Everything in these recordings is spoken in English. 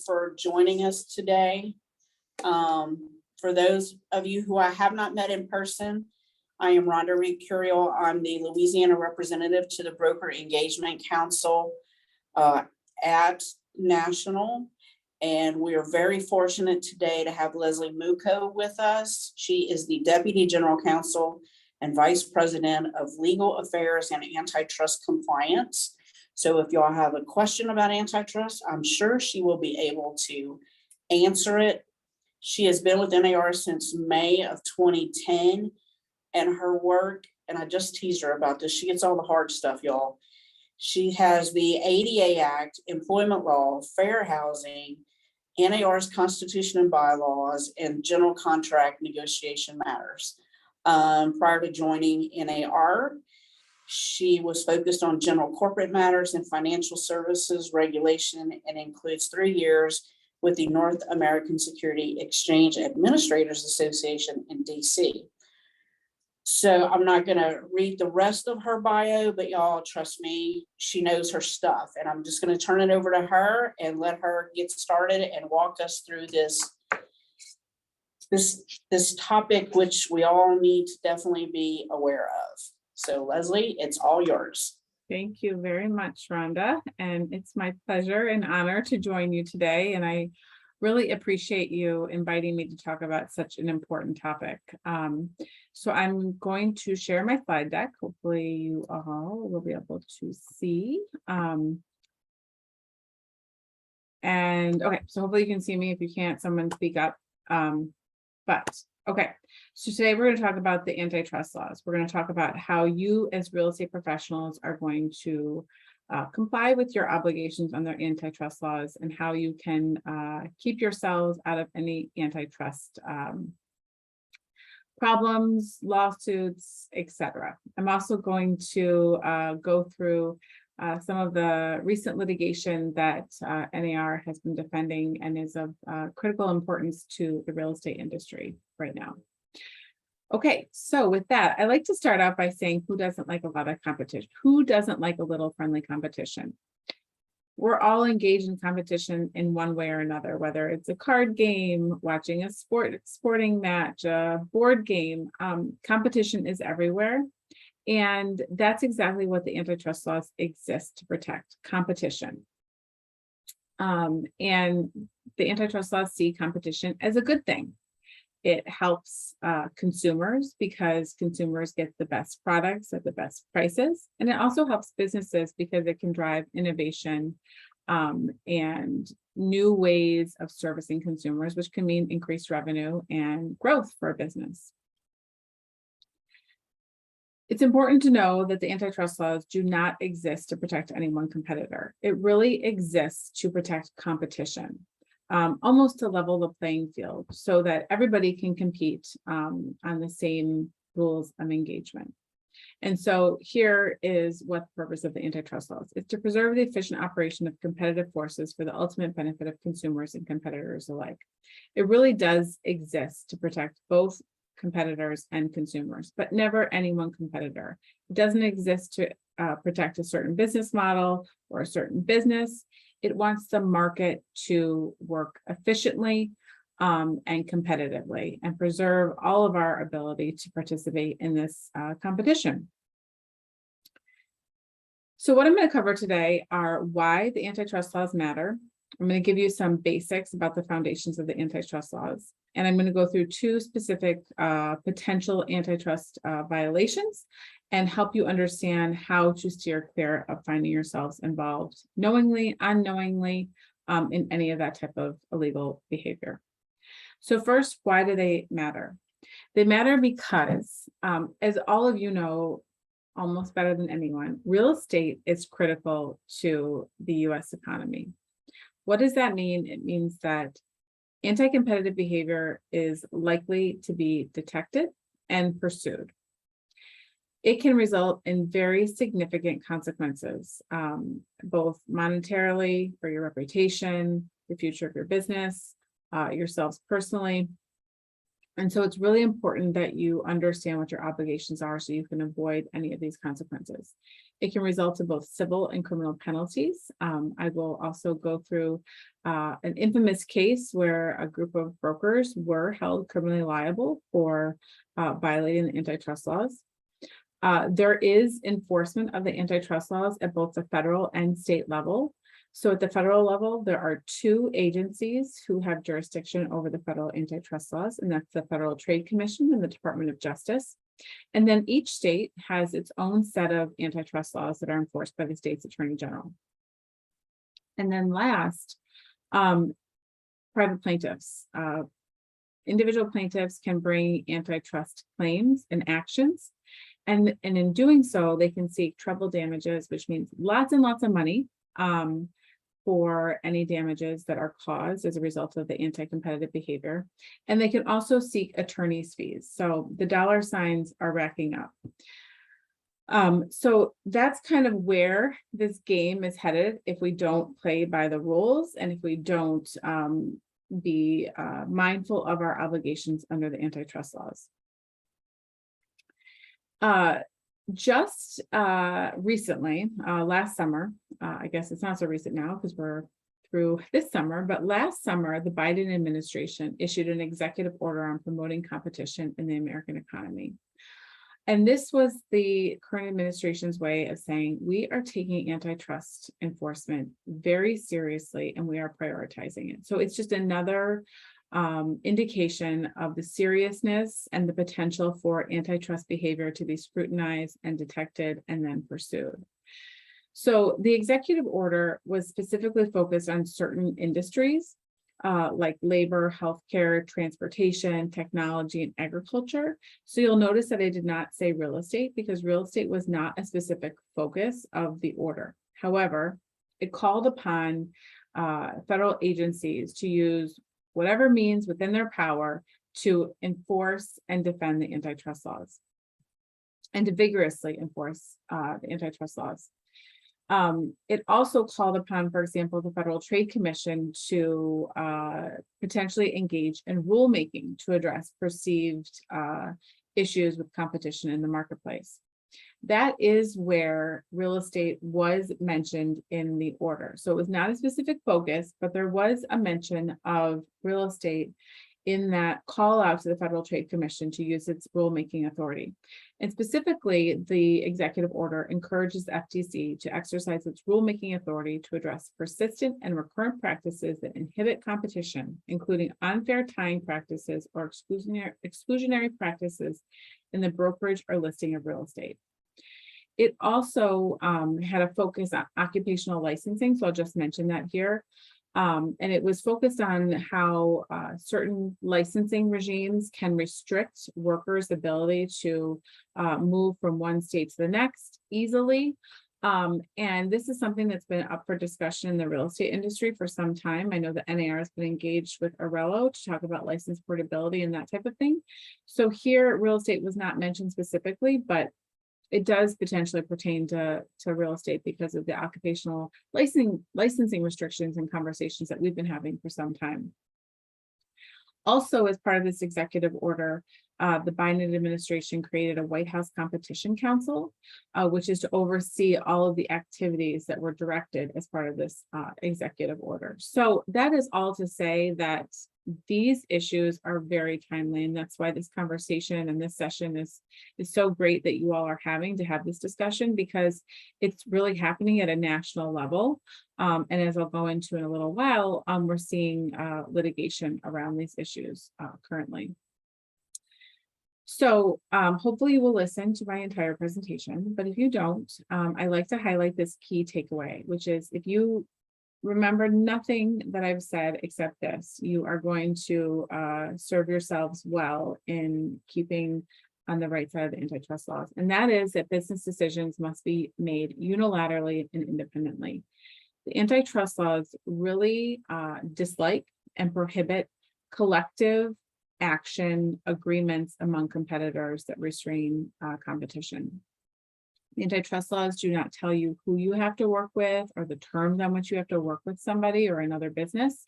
for joining us today. For those of you who I have not met in person, I am Rhonda Reed Curiel. I'm the Louisiana representative to the Broker Engagement Council at National. And we are very fortunate today to have Leslie Muko with us. She is the Deputy General Counsel and Vice President of Legal Affairs and Antitrust Compliance. So if y'all have a question about antitrust, I'm sure she will be able to answer it. She has been with NAR since May of 2010, and her work, and I just teased her about this, she gets all the hard stuff, y'all. She has the ADA Act, employment law, fair housing, NAR's constitution and bylaws, and general contract negotiation matters. Prior to joining NAR, she was focused on general corporate matters and financial services regulation, and includes 3 years with the North American Security Exchange Administrators Association in DC. So I'm not going to read the rest of her bio, but y'all trust me, she knows her stuff. And I'm just going to turn it over to her and let her get started and walk us through this topic, which we all need to definitely be aware of. So Leslie, it's all yours. Thank you very much, Rhonda. And it's my pleasure and honor to join you today. And I really appreciate you inviting me to talk about such an important topic. So I'm going to share my slide deck. Hopefully you all will be able to see. And okay, so hopefully you can see me. If you can't, someone speak up. Okay, so today we're going to talk about the antitrust laws. We're going to talk about how you as real estate professionals are going to comply with your obligations under antitrust laws, and how you can keep yourselves out of any antitrust problems, lawsuits, etc. I'm also going to go through some of the recent litigation that NAR has been defending and is of critical importance to the real estate industry right now. Okay, so with that, I like to start out by saying, who doesn't like a lot of competition? Who doesn't like a little friendly competition? We're all engaged in competition in one way or another, whether it's a card game, watching a sporting match, a board game. Competition is everywhere. And that's exactly what the antitrust laws exist to protect: competition. And the antitrust laws see competition as a good thing. It helps consumers because consumers get the best products at the best prices. And it also helps businesses because it can drive innovation and new ways of servicing consumers, which can mean increased revenue and growth for a business. It's important to know that the antitrust laws do not exist to protect any one competitor. It really exists to protect competition, almost to level the playing field so that everybody can compete on the same rules of engagement. And so here is what the purpose of the antitrust laws is: to preserve the efficient operation of competitive forces for the ultimate benefit of consumers and competitors alike. It really does exist to protect both competitors and consumers, but never any one competitor. It doesn't exist to protect a certain business model or a certain business. It wants the market to work efficiently and competitively, and preserve all of our ability to participate in this competition. So what I'm going to cover today are why the antitrust laws matter. I'm going to give you some basics about the foundations of the antitrust laws. And I'm going to go through 2 specific potential antitrust violations and help you understand how to steer clear of finding yourselves involved knowingly, unknowingly, in any of that type of illegal behavior. So first, why do they matter? They matter because, as all of you know, almost better than anyone, real estate is critical to the US economy. What does that mean? It means that anti-competitive behavior is likely to be detected and pursued. It can result in very significant consequences, both monetarily, for your reputation, the future of your business, yourselves personally. And so it's really important that you understand what your obligations are so you can avoid any of these consequences. It can result in both civil and criminal penalties. I will also go through an infamous case where a group of brokers were held criminally liable for violating the antitrust laws. There is enforcement of the antitrust laws at both the federal and state level. So at the federal level, there are two agencies who have jurisdiction over the federal antitrust laws, and that's the Federal Trade Commission and the Department of Justice. And then each state has its own set of antitrust laws that are enforced by the state's attorney general. And then last, private plaintiffs. Individual plaintiffs can bring antitrust claims and actions. And in doing so, they can seek treble damages, which means lots and lots of money for any damages that are caused as a result of the anti-competitive behavior. And they can also seek attorney's fees. So the dollar signs are racking up. So that's kind of where this game is headed if we don't play by the rules and if we don't be mindful of our obligations under the antitrust laws. Just recently, last summer, I guess it's not so recent now because we're through this summer, but last summer, the Biden administration issued an executive order on promoting competition in the American economy. And this was the current administration's way of saying, we are taking antitrust enforcement very seriously and we are prioritizing it. So it's just another indication of the seriousness and the potential for antitrust behavior to be scrutinized and detected and then pursued. So the executive order was specifically focused on certain industries like labor, healthcare, transportation, technology, and agriculture. So you'll notice that I did not say real estate because real estate was not a specific focus of the order. However, it called upon federal agencies to use whatever means within their power to enforce and defend the antitrust laws and to vigorously enforce the antitrust laws. It also called upon, for example, the Federal Trade Commission to potentially engage in rulemaking to address perceived issues with competition in the marketplace. That is where real estate was mentioned in the order. So it was not a specific focus, but there was a mention of real estate in that call out to the Federal Trade Commission to use its rulemaking authority. And specifically, the executive order encourages the FTC to exercise its rulemaking authority to address persistent and recurrent practices that inhibit competition, including unfair tying practices or exclusionary practices in the brokerage or listing of real estate. It also had a focus on occupational licensing, so I'll just mention that here. And it was focused on how certain licensing regimes can restrict workers' ability to move from one state to the next easily. And this is something that's been up for discussion in the real estate industry for some time. I know the NAR has been engaged with Arello to talk about license portability and that type of thing. So here, real estate was not mentioned specifically, but it does potentially pertain to real estate because of the occupational licensing restrictions and conversations that we've been having for some time. Also, as part of this executive order, the Biden administration created a White House Competition Council, which is to oversee all of the activities that were directed as part of this executive order. So that is all to say that these issues are very timely, and that's why this conversation and this session is so great that you all are having to have this discussion, because it's really happening at a national level. And as I'll go into in a little while, we're seeing litigation around these issues currently. So hopefully you will listen to my entire presentation, but if you don't, I like to highlight this key takeaway, which is if you remember nothing that I've said except this, you are going to serve yourselves well in keeping on the right side of the antitrust laws. And that is that business decisions must be made unilaterally and independently. The antitrust laws really dislike and prohibit collective action agreements among competitors that restrain competition. The antitrust laws do not tell you who you have to work with or the terms on which you have to work with somebody or another business.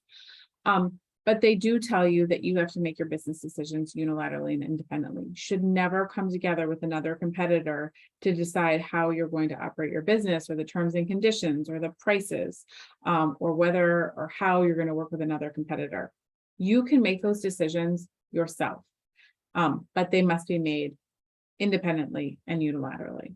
But But they do tell you that you have to make your business decisions unilaterally and independently. You should never come together with another competitor to decide how you're going to operate your business, or the terms and conditions, or the prices, or whether or how you're going to work with another competitor. You can make those decisions yourself, but they must be made independently and unilaterally.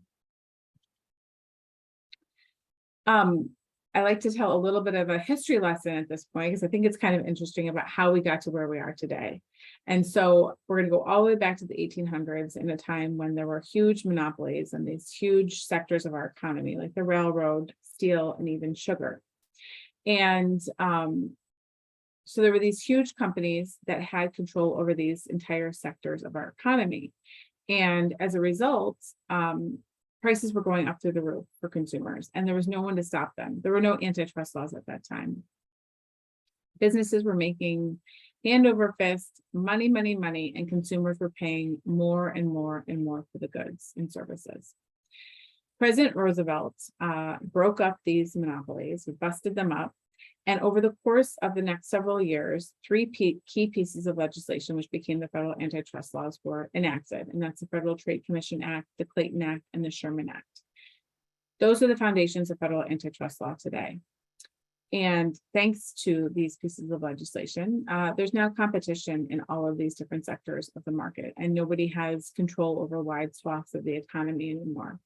I like to tell a little bit of a history lesson at this point, because I think it's kind of interesting about how we got to where we are today. And so we're going to go all the way back to the 1800s, in a time when there were huge monopolies and these huge sectors of our economy, like the railroad, steel, and even sugar. And so there were these huge companies that had control over these entire sectors of our economy. And as a result, prices were going up through the roof for consumers, and there was no one to stop them. There were no antitrust laws at that time. Businesses were making hand over fist, money, money, money, and consumers were paying more and more and more for the goods and services. President Roosevelt broke up these monopolies, busted them up, and over the course of the next several years, three key pieces of legislation, which became the federal antitrust laws, were enacted, and that's the Federal Trade Commission Act, the Clayton Act, and the Sherman Act. Those are the foundations of federal antitrust law today. And thanks to these pieces of legislation, there's now competition in all of these different sectors of the market, and nobody has control over wide swaths of the economy anymore.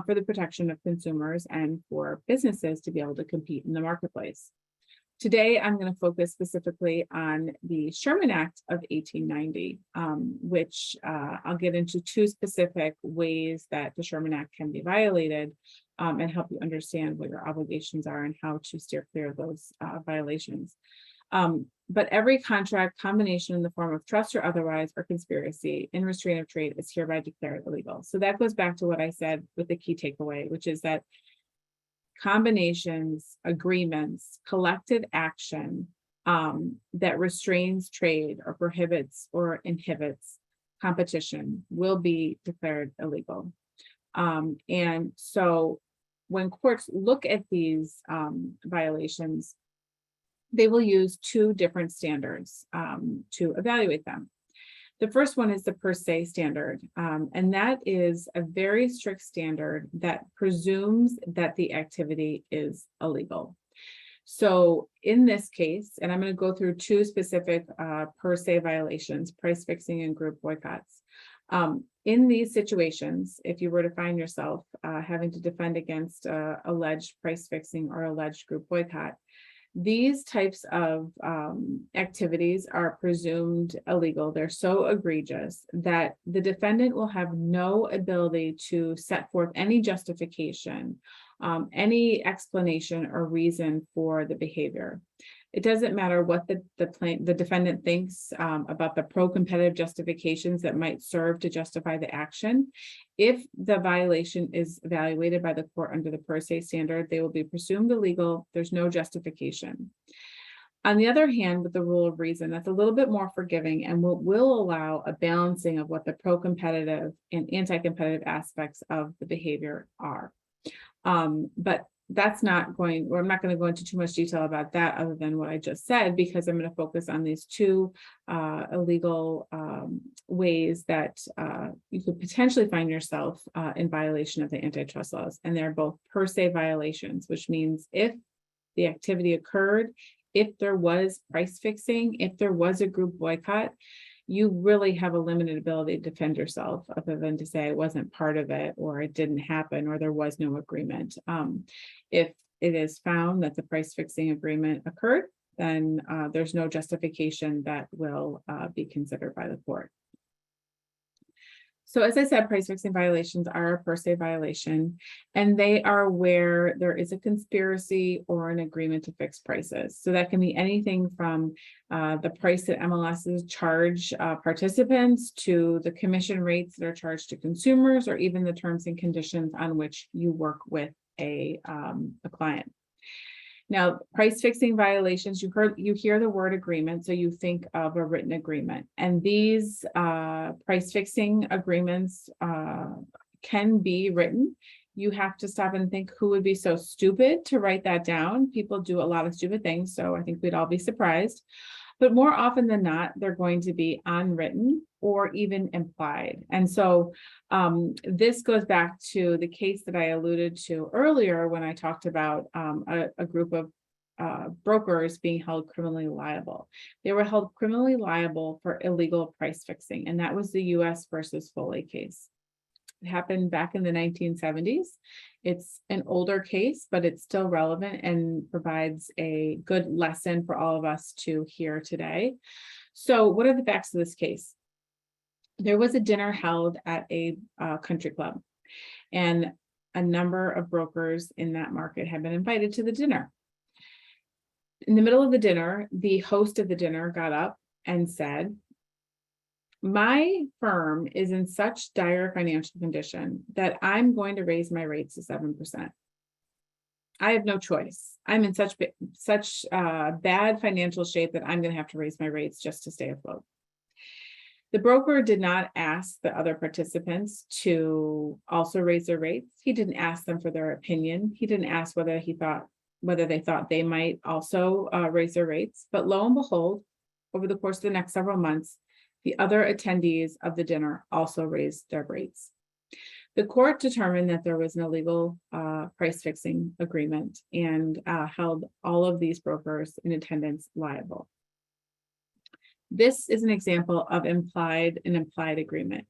For the protection of consumers and for businesses to be able to compete in the marketplace. Today, I'm going to focus specifically on the Sherman Act of 1890, which I'll get into two specific ways that the Sherman Act can be violated, and help you understand what your obligations are and how to steer clear of those violations. But every contract, combination in the form of trust or otherwise, or conspiracy in restraint of trade is hereby declared illegal. So that goes back to what I said with the key takeaway, which is that combinations, agreements, collective action that restrains trade or prohibits or inhibits competition will be declared illegal. And so when courts look at these violations, they will use two different standards to evaluate them. The first one is the per se standard, and that is a very strict standard that presumes that the activity is illegal. So in this case, and I'm going to go through two specific per se violations, price fixing and group boycotts. In these situations, if you were to find yourself having to defend against alleged price fixing or alleged group boycott, these types of activities are presumed illegal. They're so egregious that the defendant will have no ability to set forth any justification, any explanation or reason for the behavior. It doesn't matter what the defendant thinks about the pro-competitive justifications that might serve to justify the action. If the violation is evaluated by the court under the per se standard, they will be presumed illegal. There's no justification. On the other hand, with the rule of reason, that's a little bit more forgiving and will allow a balancing of what the pro-competitive and anti-competitive aspects of the behavior are. But that's not going, or I'm not going to go into too much detail about that other than what I just said, because I'm going to focus on these two illegal ways that you could potentially find yourself in violation of the antitrust laws. And they're both per se violations, which means if the activity occurred, if there was price fixing, if there was a group boycott, you really have a limited ability to defend yourself other than to say it wasn't part of it, or it didn't happen, or there was no agreement. If it is found that the price fixing agreement occurred, then there's no justification that will be considered by the court. So as I said, price fixing violations are a per se violation, and they are where there is a conspiracy or an agreement to fix prices. So that can be anything from the price that MLSs charge participants to the commission rates that are charged to consumers, or even the terms and conditions on which you work with a client. Now, price fixing violations, you hear the word agreement, so you think of a written agreement. And these price fixing agreements can be written you have to stop and think, who would be so stupid to write that down? People do a lot of stupid things, so I think we'd all be surprised. But more often than not, they're going to be unwritten or even implied. And so this goes back to the case that I alluded to earlier when I talked about a group of brokers being held criminally liable. They were held criminally liable for illegal price fixing, and that was the U.S. versus Foley case. It happened back in the 1970s. It's an older case, but it's still relevant and provides a good lesson for all of us to hear today. So what are the facts of this case? There was a dinner held at a country club, and a number of brokers in that market had been invited to the dinner. In the middle of the dinner, the host of the dinner got up and said, "My firm is in such dire financial condition that I'm going to raise my rates to 7%. I have no choice. I'm in such bad financial shape that I'm going to have to raise my rates just to stay afloat." The broker did not ask the other participants to also raise their rates. He didn't ask them for their opinion. He didn't ask whether they thought they might also raise their rates. But lo and behold, over the course of the next several months, the other attendees of the dinner also raised their rates. The court determined that there was an illegal price fixing agreement and held all of these brokers in attendance liable. This is an example of an implied agreement.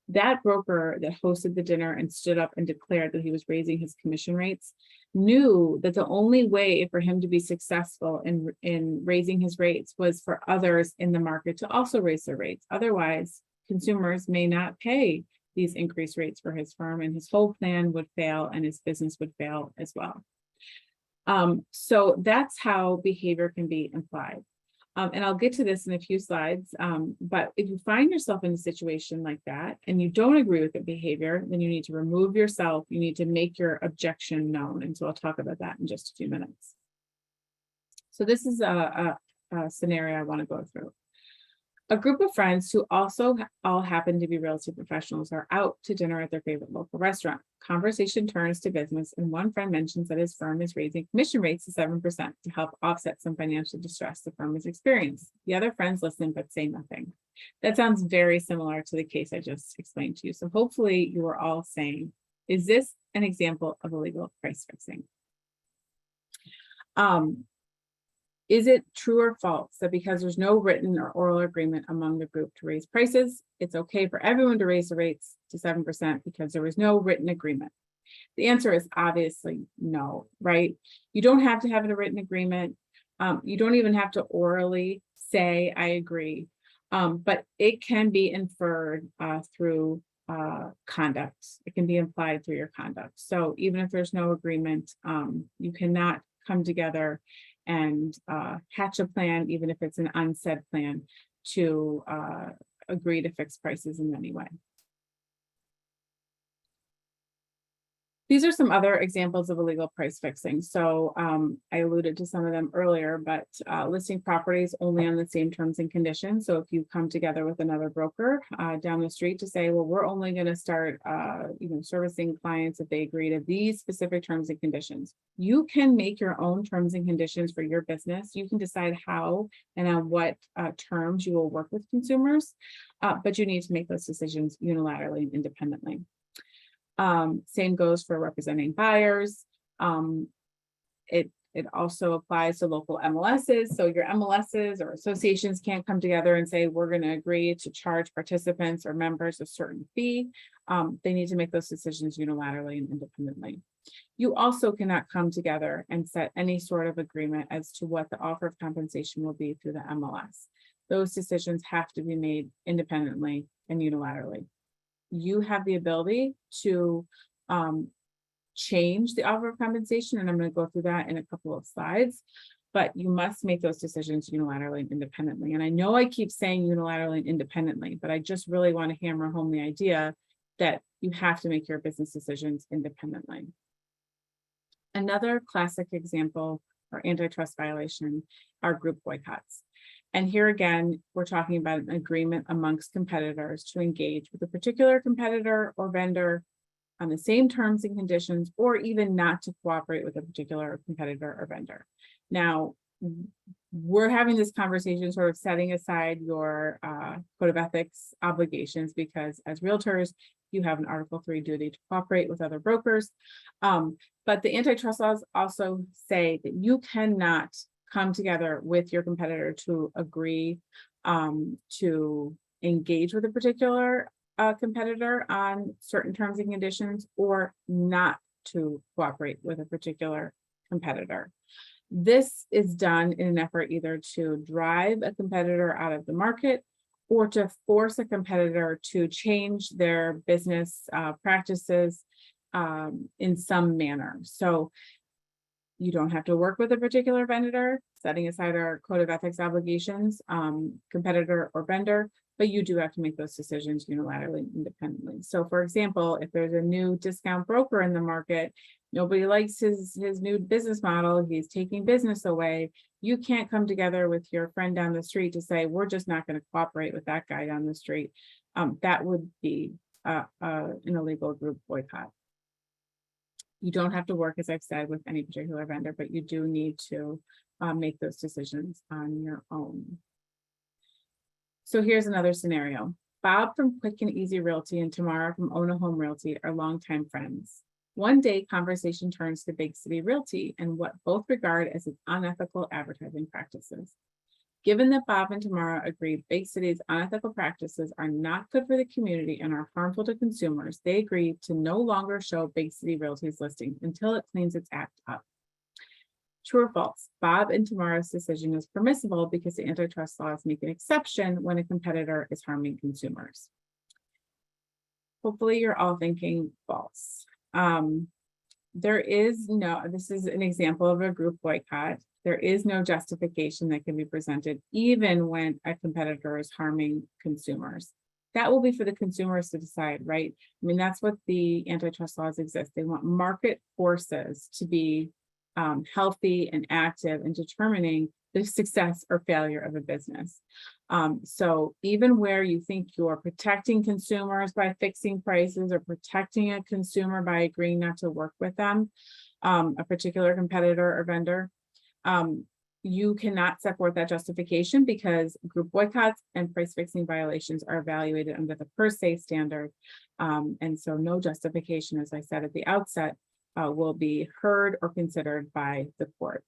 That broker that hosted the dinner and stood up and declared that he was raising his commission rates knew that the only way for him to be successful in raising his rates was for others in the market to also raise their rates. Otherwise, consumers may not pay these increased rates for his firm, and his whole plan would fail and his business would fail as well. So that's how behavior can be implied. And I'll get to this in a few slides, but if you find yourself in a situation like that and you don't agree with the behavior, then you need to remove yourself. You need to make your objection known. And so I'll talk about that in just a few minutes. So this is a scenario I want to go through. A group of friends who also all happen to be realty professionals are out to dinner at their favorite local restaurant. Conversation turns to business, and one friend mentions that his firm is raising commission rates to 7% to help offset some financial distress the firm has experienced. The other friends listen but say nothing. That sounds very similar to the case I just explained to you. So hopefully you are all saying, is this an example of illegal price fixing? Is it true or false that because there's no written or oral agreement among the group to raise prices, it's okay for everyone to raise the rates to 7% because there was no written agreement? The answer is obviously no, right? You don't have to have a written agreement. You don't even have to orally say, I agree, but it can be inferred through conduct. It can be implied through your conduct. So even if there's no agreement, you cannot come together and hatch a plan, even if it's an unsaid plan, to agree to fix prices in any way. These are some other examples of illegal price fixing. So I alluded to some of them earlier, but listing properties only on the same terms and conditions. So if you come together with another broker down the street to say, well, we're only going to start servicing clients if they agree to these specific terms and conditions. You can make your own terms and conditions for your business. You can decide how and on what terms you will work with consumers, but you need to make those decisions unilaterally and independently. Same goes for representing buyers. It also applies to local MLSs. So your MLSs or associations can't come together and say, we're going to agree to charge participants or members a certain fee. They need to make those decisions unilaterally and independently. You also cannot come together and set any sort of agreement as to what the offer of compensation will be through the MLS. Those decisions have to be made independently and unilaterally. You have the ability to change the offer of compensation, and I'm going to go through that in a couple of slides, but you must make those decisions unilaterally and independently. And I know I keep saying unilaterally and independently, but I just really want to hammer home the idea that you have to make your business decisions independently. Another classic example or antitrust violation are group boycotts. And here again, we're talking about an agreement amongst competitors to engage with a particular competitor or vendor on the same terms and conditions, or even not to cooperate with a particular competitor or vendor. Now, we're having this conversation sort of setting aside your code of ethics obligations, because as realtors, you have an Article 3 duty to cooperate with other brokers. But the antitrust laws also say that you cannot come together with your competitor to agree to engage with a particular competitor on certain terms and conditions, or not to cooperate with a particular competitor. This is done in an effort either to drive a competitor out of the market, or to force a competitor to change their business practices in some manner. So you don't have to work with a particular vendor, setting aside our code of ethics obligations, competitor or vendor, but you do have to make those decisions unilaterally, independently. So for example, if there's a new discount broker in the market, nobody likes his new business model, he's taking business away, you can't come together with your friend down the street to say, we're just not going to cooperate with that guy down the street. That would be an illegal group boycott. You don't have to work, as I've said, with any particular vendor, but you do need to make those decisions on your own. So here's another scenario. Bob from Quick and Easy Realty and Tamara from Own a Home Realty are longtime friends. One day, conversation turns to Big City Realty and what both regard as its unethical advertising practices. Given that Bob and Tamara agreed Big City's unethical practices are not good for the community and are harmful to consumers, they agreed to no longer show Big City Realty's listing until it cleans its act up. True or false? Bob and Tamara's decision is permissible because the antitrust laws make an exception when a competitor is harming consumers. Hopefully you're all thinking false. This is an example of a group boycott. There is no justification that can be presented even when a competitor is harming consumers. That will be for the consumers to decide, right? I mean, that's what the antitrust laws exist. They want market forces to be healthy and active in determining the success or failure of a business. So even where you think you're protecting consumers by fixing prices or protecting a consumer by agreeing not to work with them, a particular competitor or vendor, you cannot set forth that justification because group boycotts and price fixing violations are evaluated under the per se standard. And so no justification, as I said at the outset, will be heard or considered by the court.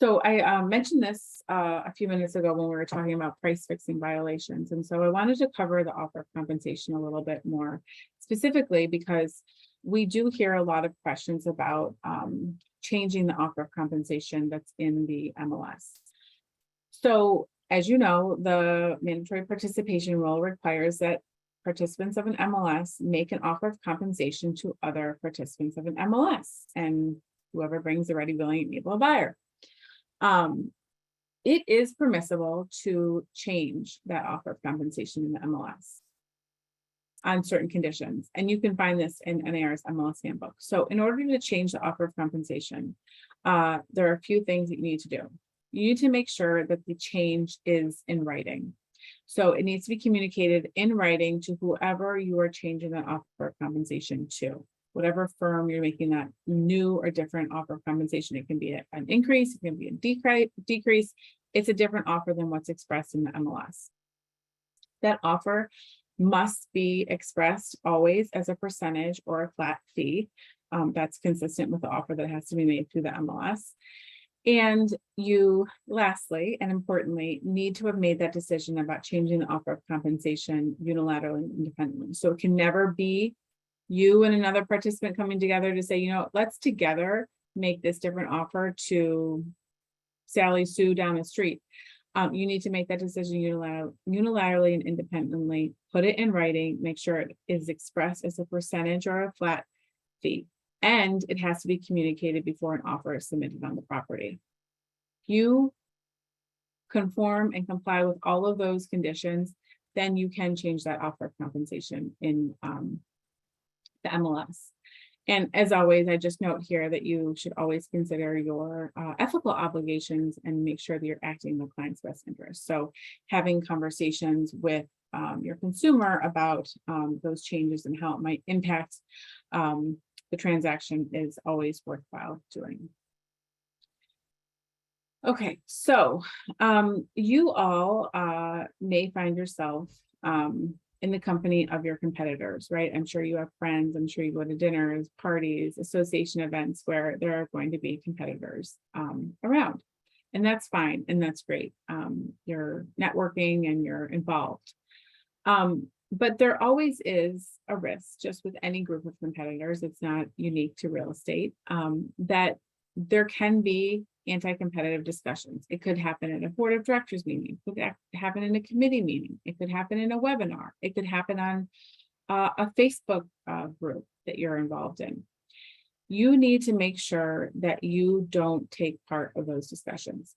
So I mentioned this a few minutes ago when we were talking about price fixing violations. And so I wanted to cover the offer of compensation a little bit more specifically because we do hear a lot of questions about changing the offer of compensation that's in the MLS. So as you know, the mandatory participation rule requires that participants of an MLS make an offer of compensation to other participants of an MLS, and whoever brings a ready, willing, and able buyer. It is permissible to change that offer of compensation in the MLS on certain conditions, and you can find this in NAR's MLS handbook. So in order to change the offer of compensation, there are a few things that you need to do. You need to make sure that the change is in writing. So it needs to be communicated in writing to whoever you are changing that offer of compensation to. Whatever firm you're making that new or different offer of compensation. It can be an increase, it can be a decrease. It's a different offer than what's expressed in the MLS. That offer must be expressed always as a percentage or a flat fee. That's consistent with the offer that has to be made through the MLS. And you, lastly, and importantly, need to have made that decision about changing the offer of compensation unilaterally and independently. So it can never be you and another participant coming together to say, you know, let's together make this different offer to Sally Sue down the street. You need to make that decision unilaterally and independently, put it in writing, make sure it is expressed as a percentage or a flat fee, and it has to be communicated before an offer is submitted on the property. If you conform and comply with all of those conditions, then you can change that offer of compensation in the MLS. And as always, I just note here that you should always consider your ethical obligations and make sure that you're acting in the client's best interest. So having conversations with your consumer about those changes and how it might impact the transaction is always worthwhile doing. Okay, so you all may find yourself in the company of your competitors, right? I'm sure you have friends, I'm sure you go to dinners, parties, association events where there are going to be competitors around. And that's fine, and that's great. You're networking and you're involved. But there always is a risk, just with any group of competitors, it's not unique to real estate, that there can be anti-competitive discussions. It could happen at a board of directors meeting, it could happen in a committee meeting, it could happen in a webinar, it could happen on a Facebook group that you're involved in. You need to make sure that you don't take part of those discussions.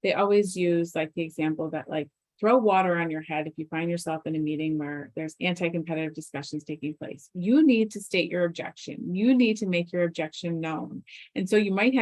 They always use like the example that like throw water on your head if you find yourself in a meeting where there's anti-competitive discussions taking place. You need to state your objection. You need to make your objection known. And so you might have